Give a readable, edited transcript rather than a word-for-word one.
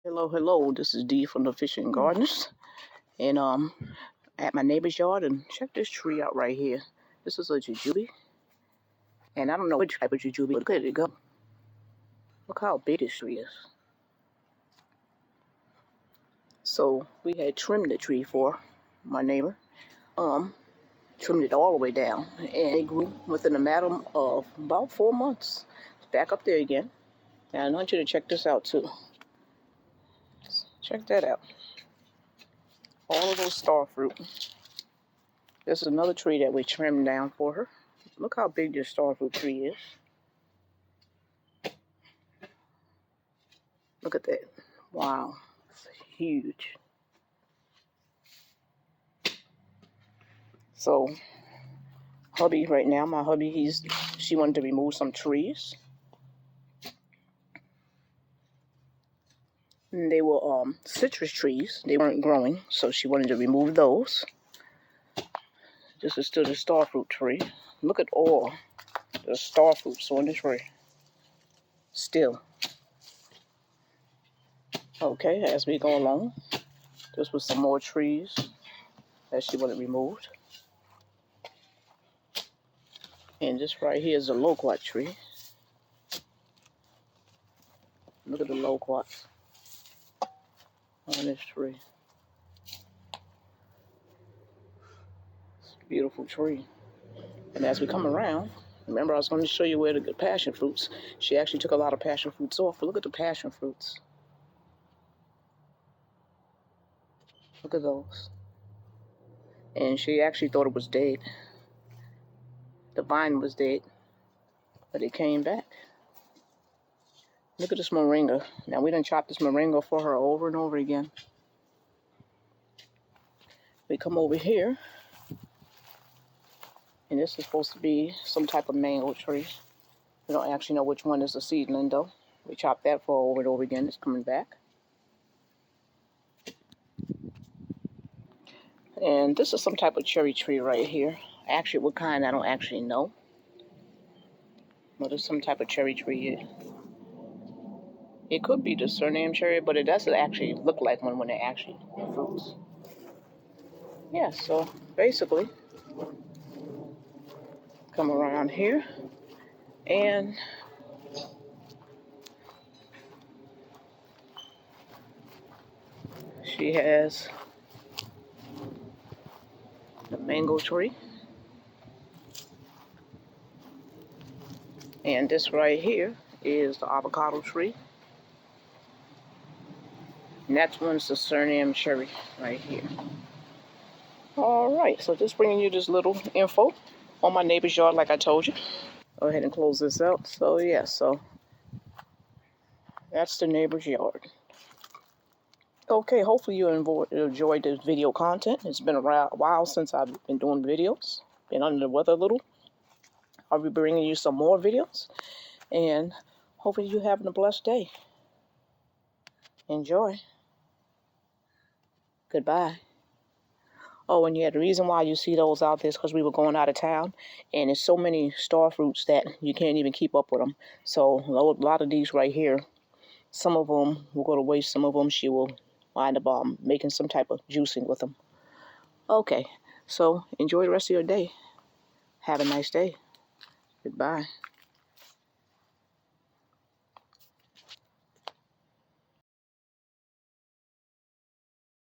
Hello, hello. This is Dee from the Fishing Gardeners, and at my neighbor's yard. And check this tree out right here. This is a jujube, and I don't know which type of jujube, but look at it go. Look how big this tree is. So we had trimmed the tree for my neighbor. Trimmed it all the way down, and it grew within a matter of about 4 months. It's back up there again, and I want you to check this out too. Check that out. All of those star fruit. This is another tree that we trimmed down for her. Look how big this starfruit tree is. Look at that. Wow. It's huge. So, hubby right now, my hubby, she wanted to remove some trees. And they were citrus trees. They weren't growing, so she wanted to remove those. This is still the starfruit tree. Look at all the starfruits on the tree. Still. Okay, as we go along, this was some more trees that she wanted removed. And this right here is a loquat tree. Look at the loquats on this tree. It's a beautiful tree. And as we come around, remember I was going to show you where the good passion fruits. She actually took a lot of passion fruits off, but look at the passion fruits. Look at those. And she actually thought it was dead. The vine was dead, but it came back. Look at this moringa. Now we done chopped this moringa for her over and over again. We come over here, and this is supposed to be some type of mango tree. We don't actually know which one is a seedling though. We chopped that for over and over again. It's coming back. And this is some type of cherry tree right here. Actually, what kind, I don't actually know. But it's some type of cherry tree here. It could be the Suriname cherry, but it doesn't actually look like one when it actually fruits. Yeah, so basically, come around here, and she has the mango tree. And this right here is the avocado tree. And that one's the Suriname cherry right here. All right, so just bringing you this little info on my neighbor's yard, like I told you. Go ahead and close this out. So yeah, so that's the neighbor's yard. Okay, hopefully you enjoyed this video content. It's been a while since I've been doing videos. Been under the weather a little. I'll be bringing you some more videos. And hopefully you're having a blessed day. Enjoy. Goodbye. Oh, and yeah, the reason why you see those out there is because we were going out of town, and there's so many star fruits that you can't even keep up with them. So a lot of these right here, some of them will go to waste. Some of them she will wind up making some type of juicing with them. Okay, so enjoy the rest of your day. Have a nice day. Goodbye.